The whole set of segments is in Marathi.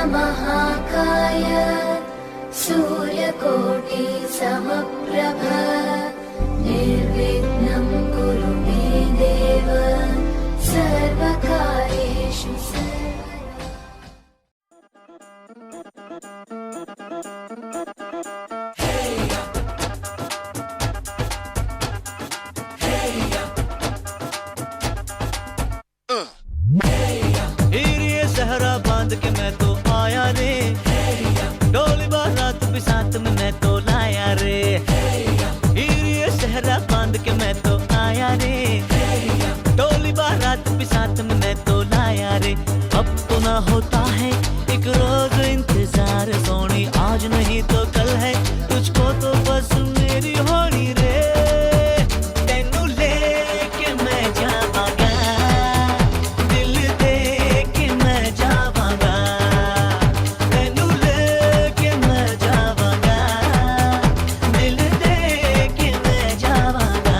महाकाय सूर्यकोटि समप्रभ निर्विघ्नं कुरु मे देव सर्वकार्येषु सहरा बांध के मैं तो आया रे, डोली बारात भी साथ में मैं तो लाया रे। ये सहरा बांध के मैं तो आया रे, डोली बारात भी साथ में मैं तो लाया रे। अब तो ना होता है एक रोज इंतजार सोनी, आज नहीं तो कल है तुझको तो बस मेरी होनी रे। तेनू लेके मैं जावांगा, दिल दे के मैं जावांगा। तेनू लेके मैं जावांगा, दिल दे के मैं जावांगा।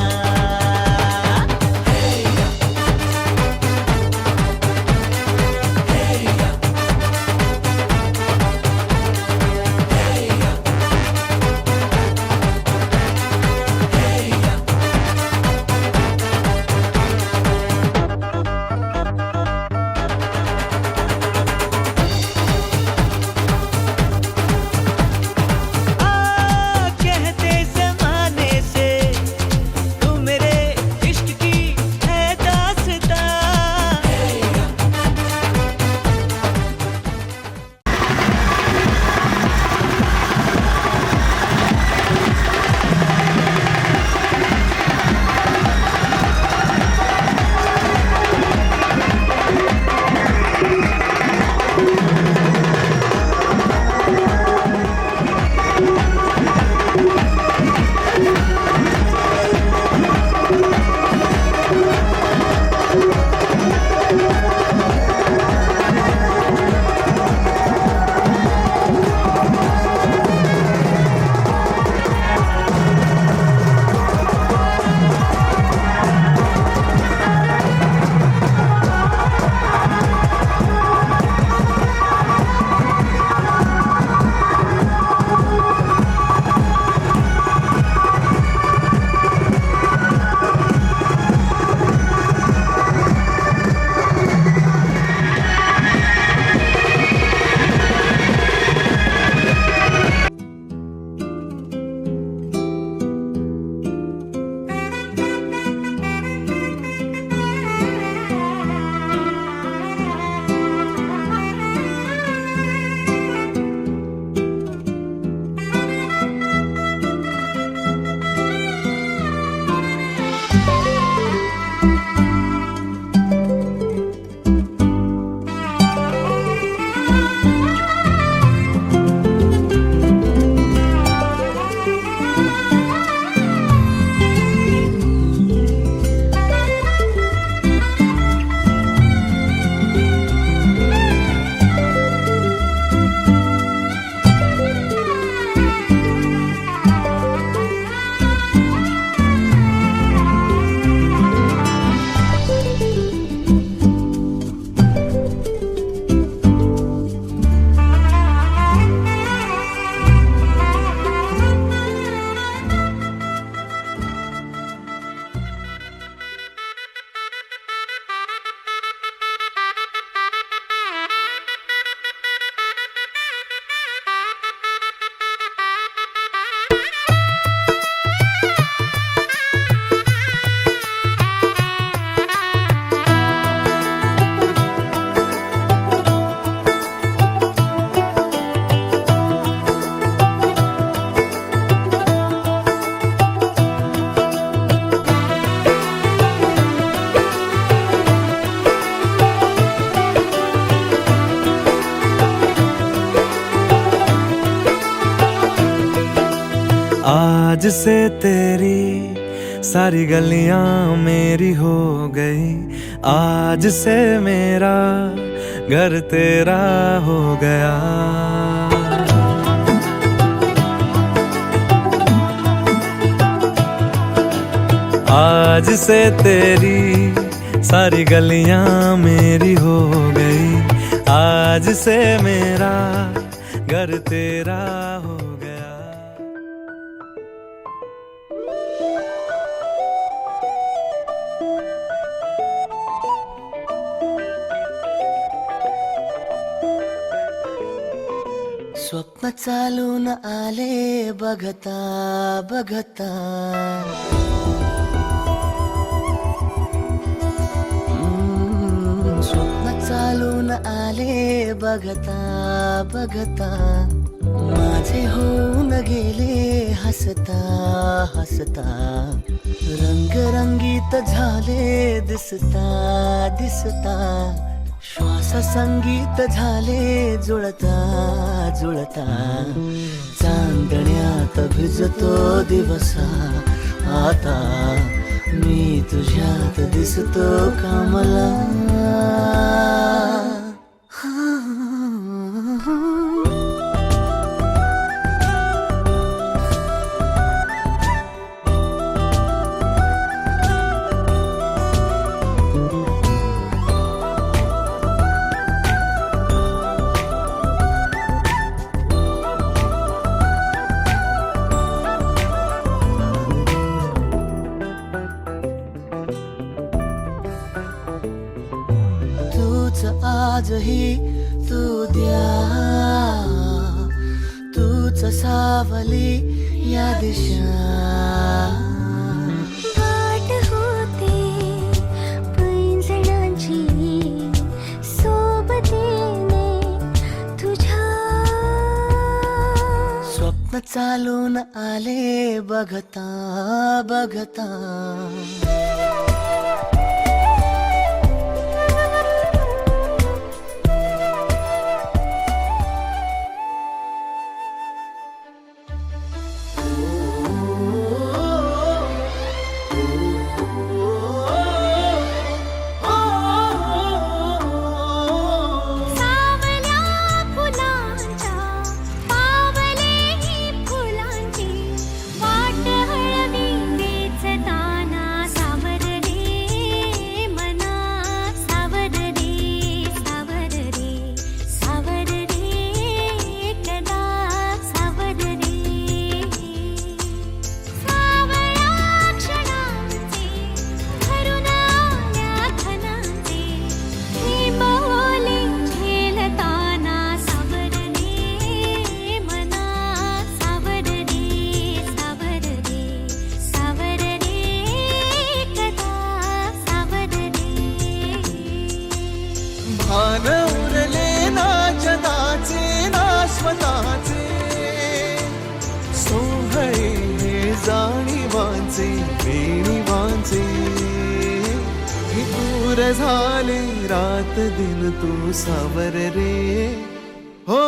कहते ज़माने से तू मेरे इश्क की है दास्तां। आज से तेरी सारी गलियां मेरी हो गई, आज से मेरा घर तेरा हो गया। आज से तेरी सारी गलियां मेरी हो गई, आज से मेरा घर तेरा हो गया. स्वप्न चालून आले बघता बघता. स्वप्न चालून आले बघता बघता. माझे होऊन गेले हसता हसता. रंगरंगीत झाले दिसता दिसता. श्वास संगीत झाले जुळता जुळता. चांदण्यात भिजतो दिवसा आता. मी तुझ्यात दिसतो कामला. आजही तू द्या. तूच सावली या दिशा. वाट होते पैंजणांची सोबतीने तुझ्या. स्वप्न चालून आले बघता बघता. भान उरले ना जगाचे ना स्वतःचे. सोहळे जाणीवांचे बेणीवांचे. दूर झाले रात दिन तू सावर रे. हो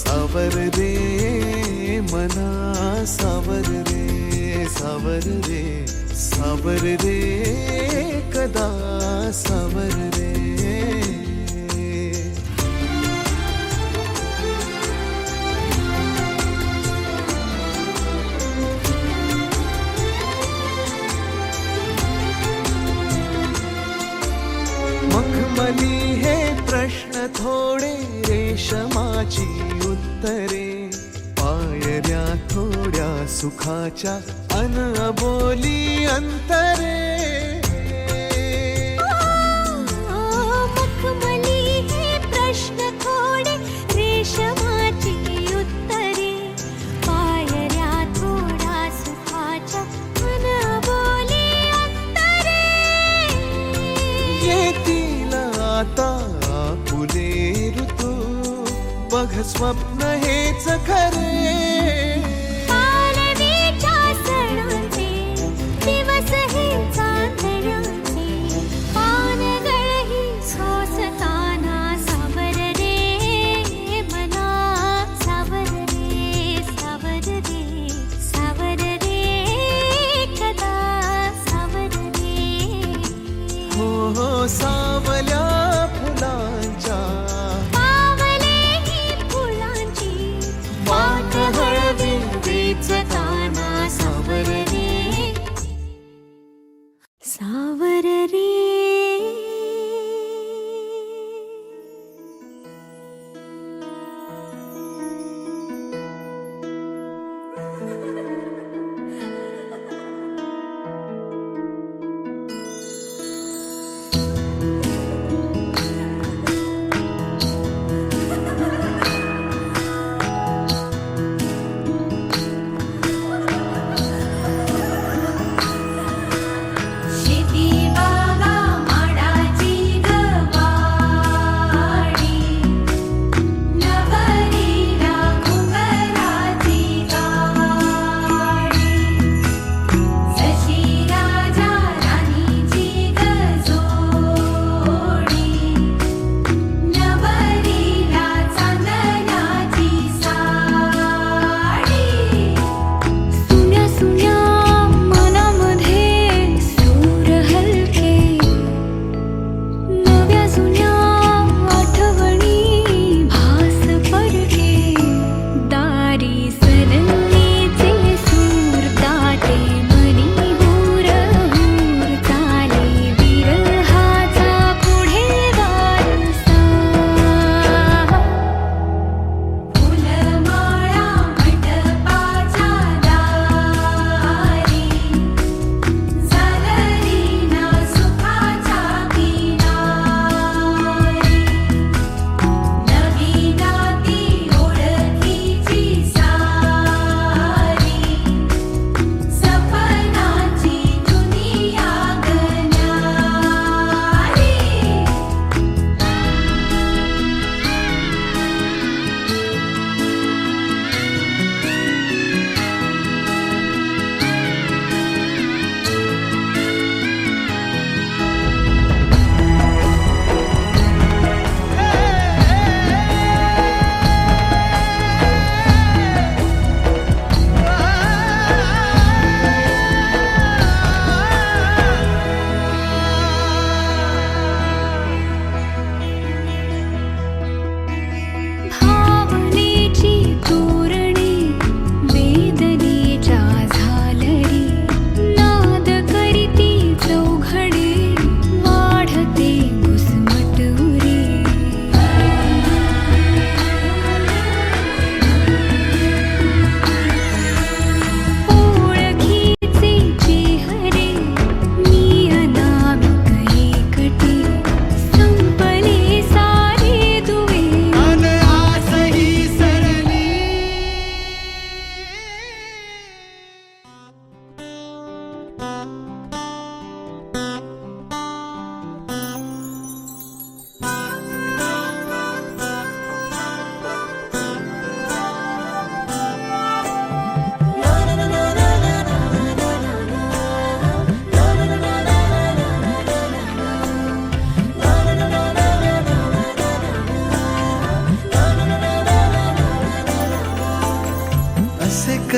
सावर रे मना. सावर रे सावर रे सावर रे कदा सावर रे. मखमली हे प्रश्न थोडे रेशमाची उत्तरे. पायऱ्या थोड्या सुखाच्या अन अबोली अंतरे. मखमली हे प्रश्न थोडे रेशमाची उत्तरे. पायऱ्या थोड्या सुखाच्या अन अबोली अंतरे. येतील आता फुले ऋतू. बघ स्वप्न हेच खरे. पालवीच्या सणांचे दिवस हे चांदण्याचे. पानगळही सोसताना सावर रे मना. सावर रे सावर रे सावर रे कदा सावर रे. हो हो सावल्या फुलांच्या. पावले ही फुलांची वाट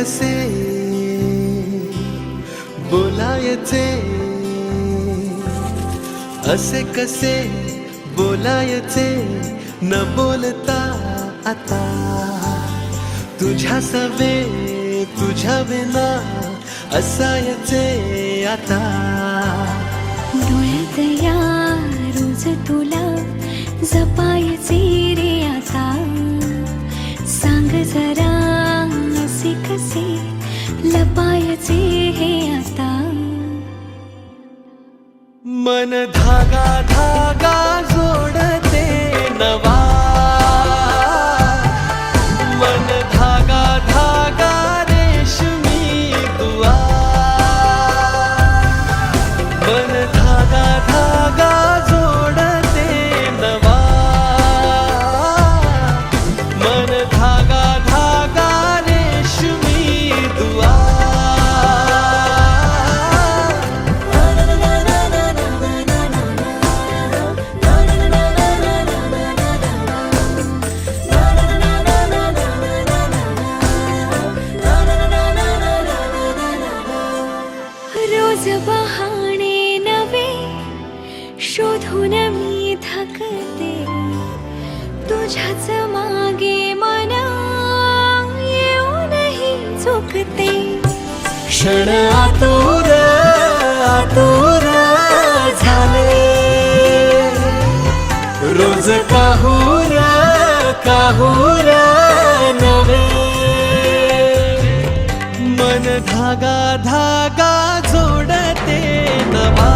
कसे बोलायचे, असे कसे बोलायचे न बोलता आता, तुझ्या सवे तुझ्या विना असायचे आता. डोळ्यात या रोज तुला जपायचे रे आता, सांग जरा असे कसे लपायचे हे आता. मन धागा धागा जोडते नवा, मन धागा धागा रेशमी दुआ, मन धागा धागा जोडते नवा, मन धागा धागा रेशमी दुआ. रोज बहाणे नवे शोधून मी थकते, तुझ्याच मागे मन येऊनही चुकते. क्षण आतुर आतुर झाले, रोज काहूर काहूर नवे, मन धागा धागा जोडते नवा.